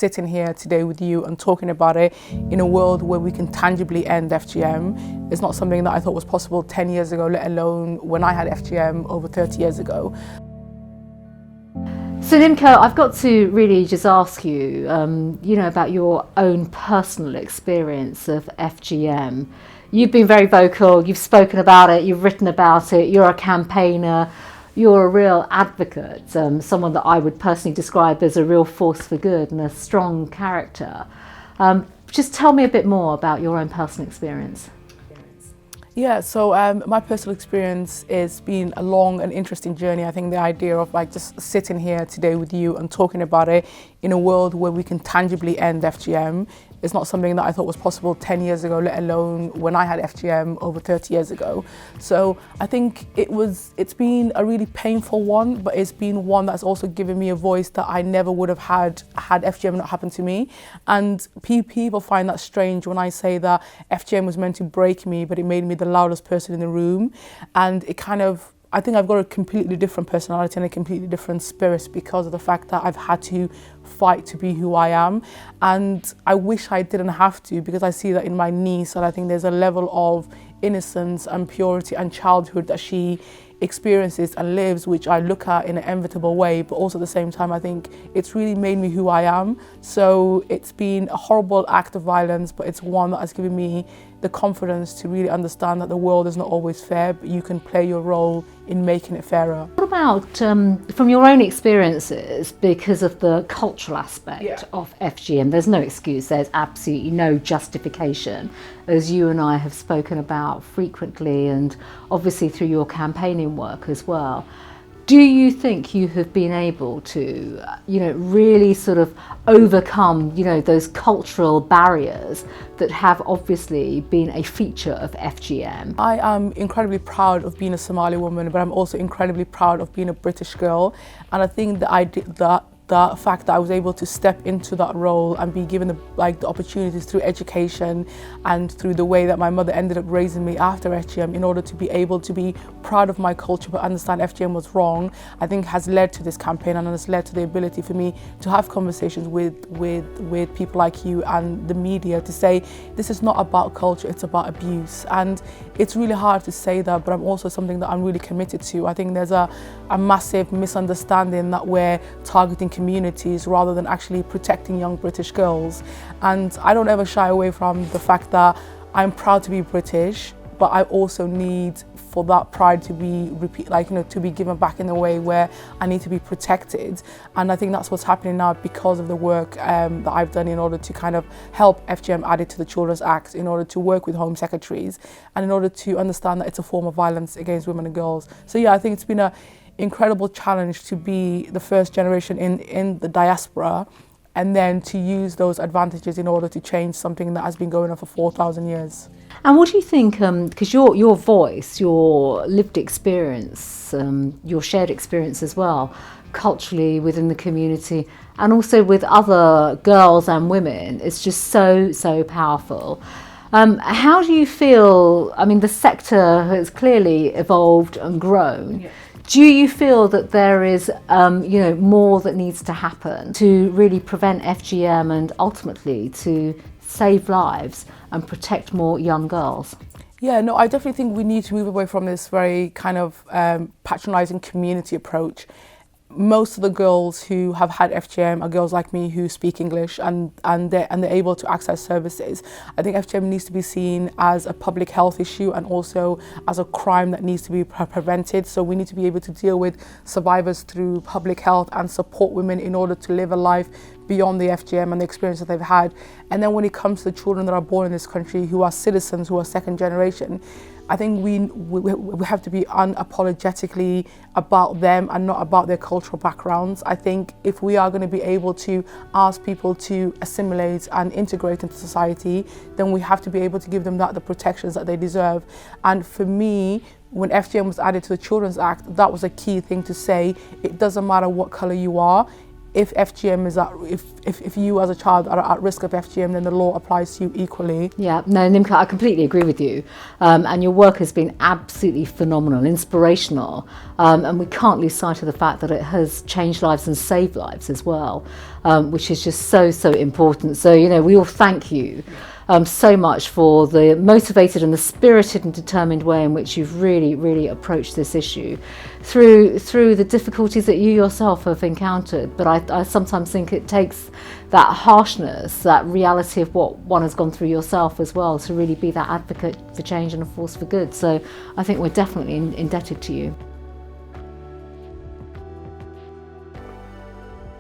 sitting here today with you and talking about it in a world where we can tangibly end FGM. It's not something that I thought was possible 10 years ago, let alone when I had FGM over 30 years ago. So Nimco, I've got to really just ask you, about your own personal experience of FGM. You've been very vocal, you've spoken about it, you've written about it, you're a campaigner, you're a real advocate, someone that I would personally describe as a real force for good and a strong character. Just tell me a bit more about your own personal experience. Yeah, so my personal experience has been a long and interesting journey. I think the idea of just sitting here today with you and talking about it in a world where we can tangibly end FGM is not something that I thought was possible 10 years ago, let alone when I had FGM over 30 years ago. So I think it's been a really painful one, but it's been one that's also given me a voice that I never would have had FGM not happen to me. And people find that strange when I say that FGM was meant to break me, but it made me the loudest person in the room. And I think I've got a completely different personality and a completely different spirit because of the fact that I've had to fight to be who I am. And I wish I didn't have to, because I see that in my niece, and I think there's a level of innocence and purity and childhood that she experiences and lives, which I look at in an inevitable way, but also at the same time I think it's really made me who I am. So it's been a horrible act of violence, but it's one that has given me the confidence to really understand that the world is not always fair, but you can play your role in making it fairer. What about from your own experiences, because of the cultural aspect of FGM? There's no excuse, there's absolutely no justification, as you and I have spoken about frequently, and obviously through your campaigning work as well. Do you think you have been able to, really sort of overcome, those cultural barriers that have obviously been a feature of FGM? I am incredibly proud of being a Somali woman, but I'm also incredibly proud of being a British girl. And I think that the fact that I was able to step into that role and be given the opportunities through education and through the way that my mother ended up raising me after FGM in order to be able to be proud of my culture but understand FGM was wrong, I think has led to this campaign and has led to the ability for me to have conversations with people like you and the media to say this is not about culture, it's about abuse. And it's really hard to say that, but I'm also something that I'm really committed to. I think there's a massive misunderstanding that we're targeting communities rather than actually protecting young British girls. And I don't ever shy away from the fact that I'm proud to be British, but I also need for that pride to be to be given back in a way where I need to be protected. And I think that's what's happening now because of the work that I've done in order to kind of help FGM add it to the Children's Act, in order to work with Home Secretaries, and in order to understand that it's a form of violence against women and girls. So yeah, I think it's been an incredible challenge to be the first generation in the diaspora, and then to use those advantages in order to change something that has been going on for 4,000 years. And what do you think, because your voice, your lived experience, your shared experience as well, culturally within the community and also with other girls and women, is just so powerful. How do you feel, the sector has clearly evolved and grown. Yeah. Do you feel that there is, more that needs to happen to really prevent FGM and ultimately to save lives and protect more young girls? Yeah, no, I definitely think we need to move away from this very kind of patronising community approach. Most of the girls who have had FGM are girls like me who speak English and they're able to access services. I think FGM needs to be seen as a public health issue and also as a crime that needs to be prevented. So we need to be able to deal with survivors through public health and support women in order to live a life beyond the FGM and the experience that they've had. And then when it comes to the children that are born in this country who are citizens, who are second generation, I think we have to be unapologetically about them and not about their cultural backgrounds. I think if we are going to be able to ask people to assimilate and integrate into society, then we have to be able to give them the protections that they deserve. And for me, when FGM was added to the Children's Act, that was a key thing to say. It doesn't matter what colour you are. if FGM is if you as a child are at risk of FGM, then the law applies to you equally. Yeah, no, Nimco, I completely agree with you. And your work has been absolutely phenomenal, inspirational. And we can't lose sight of the fact that it has changed lives and saved lives as well, which is just so, so important. So, you know, we all thank you so much for the motivated and the spirited and determined way in which you've really, really approached this issue through the difficulties that you yourself have encountered. But I sometimes think it takes that harshness, that reality of what one has gone through yourself as well, to really be that advocate for change and a force for good. So I think we're definitely indebted to you.